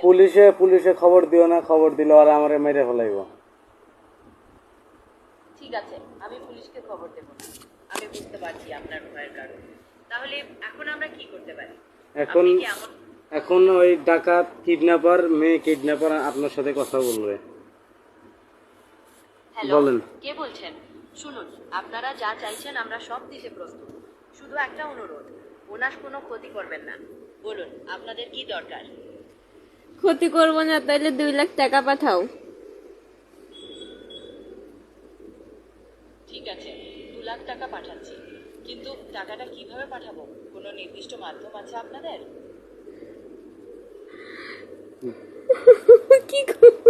পুলিশে পুলিশে খবর দিও না, খবর দিলে ওরা আমারে মেরে ফেলাইব। ঠিক আছে, আমি পুলিশকে খবর দেব না। আমি বুঝতে পারছি আপনার ভয়ের কারণ। তাহলে এখন আমরা কি করতে পারি? এখন আপনি কি এমন এখন ওই ডাকাত কিডন্যাপার, মেয়ে কিডন্যাপার আপনার সাথে কথা বলবে। হ্যালো, বলেন। কে বলছেন? শুনুন, আপনারা যা চাইছেন আমরা সব দিতে প্রস্তুত। শুধু একটা অনুরোধ, ওনার কোনো ক্ষতি করবেন না। বলুন আপনাদের কি দরকার? ক্ষতি করবো না, তাইলে 2 লাখ টাকা পাঠাও। ঠিক আছে, 2 লাখ টাকা পাঠাচ্ছি, কিন্তু টাকাটা কিভাবে পাঠাবো? কোনো নির্দিষ্ট মাধ্যম আছে আপনাদের? কি করবো?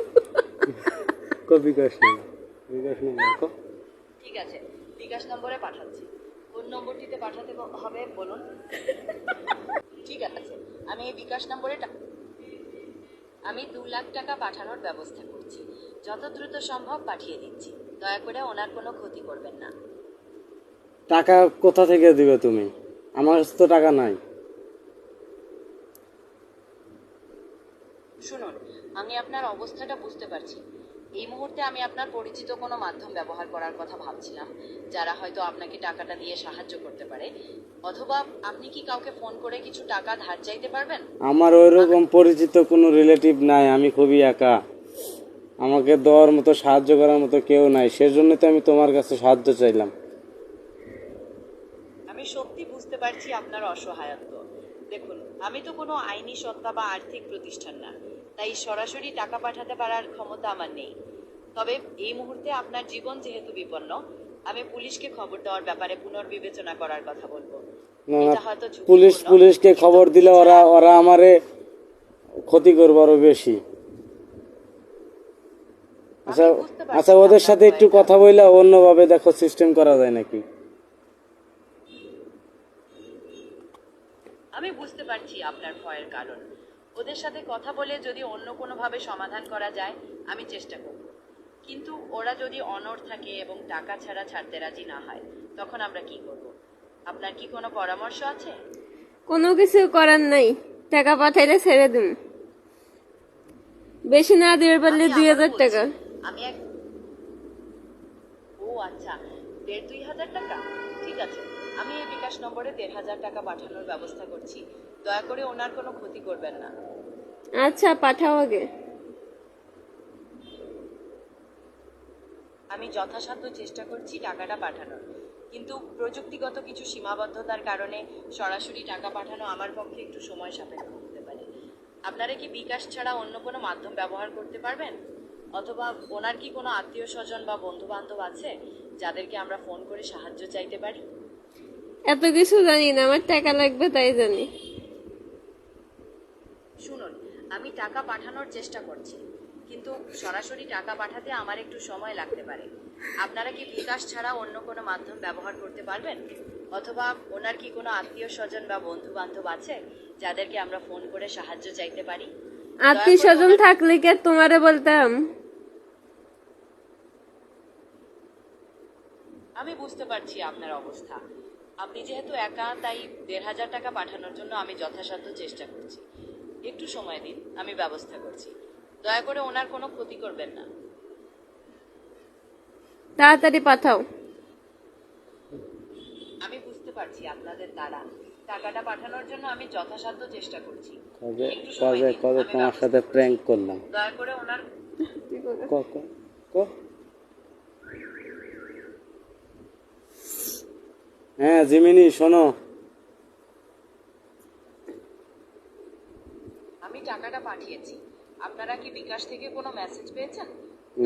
বিকাশ নেই, বিকাশ নেই। ঠিক আছে, বিকাশ নম্বরে পাঠাচ্ছি। কোন নম্বরটিতে পাঠাতে হবে বলুন? ঠিক আছে, আমি এই বিকাশ নম্বরে আমি 2 লাখ টাকা পাঠানোর ব্যবস্থা করছি। যত দ্রুত সম্ভব পাঠিয়ে দিচ্ছি। দয়া করে ওনার কোনো ক্ষতি করবেন না। টাকা কোথা থেকে দিবে তুমি? আমার তো টাকা নাই। শুনুন, আমি আপনার অবস্থাটা বুঝতে পারছি। এই মুহূর্তে আমি আপনার পরিচিত কোনো মাধ্যম ব্যবহার করার কথা ভাবছিলাম, যারা হয়তো আপনাকে টাকাটা দিয়ে সাহায্য করতে পারে। অথবা আপনি কি কাউকে ফোন করে কিছু টাকা ধার চাইতে পারবেন? আমার ওইরকম পরিচিত কোনো রিলেটিভ নাই, আমি খুবই একা। আমাকে দেওয়ার মতো, সাহায্য করার মতো কেউ নাই, সেজন্য তো আমি তোমার কাছে সাহায্য চাইলাম। আমি সত্যি বুঝতে পারছি আপনার অসহায়ত্ব। দেখুন, আমি তো কোনো আইনি সত্তা বা আর্থিক প্রতিষ্ঠান না, তাই সরাসরি টাকা পাঠাতে পারার ক্ষমতা আমার নেই। তবে এই মুহূর্তে আপনার জীবন যেহেতু বিপন্ন, আমি পুলিশকে খবর দেওয়ার ব্যাপারে পুনর্বিবেচনা করার কথা বলবো। না, এটা হয়তো পুলিশকে ঝুঁকিপূর্ণ, খবর কিন্তু দিলে ওরা ওরা আমারে ক্ষতি করবো আরো বেশি। আচ্ছা আমি বুঝতে পারছি আচ্ছা, ওদের আপনার সাথে একটু ভয়টা। কথা বললে অন্যভাবে দেখো সিস্টেম করা যায় নাকি। আমি বুঝতে পারছি আপনার ভয়ের কারণ। ওদের সাথে কথা বলে যদি অন্য কোনোভাবে সমাধান করা যায়, আমি চেষ্টা করব। কিন্তু ওরা যদি অনড় থাকে এবং টাকা ছাড়া ছাড়তে রাজি না হয়, তখন আমরা কি করব? আপনার কি কোনো পরামর্শ আছে? কোনো কিছু করার নাই, টাকা পাঠাইলে ছেড়ে দিম। বেশি না দিতে পারলে আমি আবারও 2,000 টাকা। বলছি, আমি এক ও আচ্ছা, 1,500-2,000 টাকা? ঠিক আছে, আমি এই বিকাশ নম্বরে 1,500 টাকা পাঠানোর ব্যবস্থা করছি। দয়া করে ওনার কোনো ক্ষতি করবেন না। আচ্ছা, পাঠাও আগে। আমি যথাসাধ্য চেষ্টা করছি টাকাটা পাঠানোর, কিন্তু প্রযুক্তিগত কিছু সীমাবদ্ধতার কারণে সরাসরি টাকা পাঠানো আমার পক্ষে একটু সময় সাপেক্ষ হতে পারে। আপনারা কি বিকাশ ছাড়া অন্য কোনো মাধ্যম ব্যবহার করতে পারবেন? অথবা ওনার কি কোনো আত্মীয় স্বজন বা বন্ধু বান্ধব আছে যাদেরকে আমরা ফোন করে সাহায্য চাইতে পারি? এত কিছু জানি না, আমার টাকা লাগবে তাই জানি। শুনুন, আমি টাকা পাঠানোর চেষ্টা করছি, কিন্তু সরাসরি টাকা পাঠাতে আমার একটু সময় লাগতে পারে। আপনারা কি বিকাশ ছাড়া অন্য কোনো মাধ্যম ব্যবহার করতে পারবেন? অথবা ওনার কি কোনো আত্মীয় স্বজন বা বন্ধু বান্ধব আছে যাদেরকে আমরা ফোন করে সাহায্য চাইতে পারি? আত্মীয় স্বজন থাকলে কি আর তোমারে বলতাম? আমি বুঝতে পারছি আপনার অবস্থা। আপনি যেহেতু একা, তাই 1,500 টাকা পাঠানোর জন্য আমি যথাসাধ্য চেষ্টা করছি। একটু সময় দিন, আমি ব্যবস্থা করছি। দয়া করে ওনার কোনো ক্ষতি করবেন না। তাড়াতাড়ি পাঠাও। আমি বুঝতে পারছি আপনাদের তাড়া। টাকাটা পাঠানোর জন্য আমি যথাসাধ্য চেষ্টা করছি। একটু সময় কবে দিন, কবে আমি তোমার ব্যবস্থা সাথে করছি। প্র্যাঙ্ক করলাম। দয়া করে ওনার ক ক ক হ্যাঁ জিমিনি, শোনো। আমি টাকাটা পাঠিয়েছি। আপনারা কি বিকাশ থেকে কোনো মেসেজ পেয়েছেন?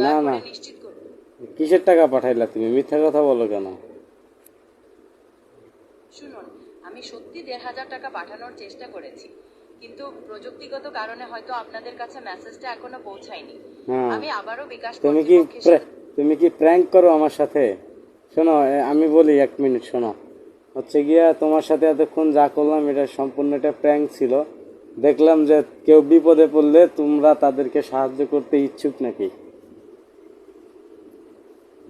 না দয়া না, করে নিশ্চিত করুন। কিসের টাকা পাঠাইলা তুমি? মিথ্যা কথা বলো কেন? শুনুন, আমি সত্যি 1,500 টাকা পাঠানোর চেষ্টা করেছি, কিন্তু প্রযুক্তিগত কারণে হয়তো আপনাদের কাছে মেসেজটা এখনো পৌঁছায়নি। হ্যাঁ, আমি আবারও বিকাশ তুমি কি কর্তৃপক্ষের সাথে তুমি কি প্র্যাঙ্ক করো আমার সাথে? শোনো, আমি বলি 1 মিনিট শোনো। হচ্ছে গিয়া তোমার সাথে এতক্ষণ যা করলাম এটা সম্পূর্ণ একটা প্র্যাঙ্ক ছিল। দেখলাম যে কেউ বিপদে পড়লে তোমরা তাদেরকে সাহায্য করতে ইচ্ছুক নাকি।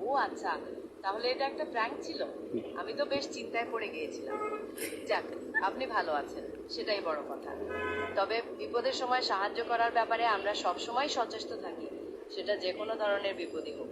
ও আচ্ছা, তাহলে এটা একটা প্র্যাঙ্ক ছিল? আমি তো বেশ চিন্তায় পড়ে গিয়েছিলাম। যাক, আপনি ভালো আছেন, সেটাই বড় কথা। তবে বিপদের সময় সাহায্য করার ব্যাপারে আমরা সব সময় সচেষ্ট থাকি, সেটা যে কোনো ধরনের বিপদই হোক।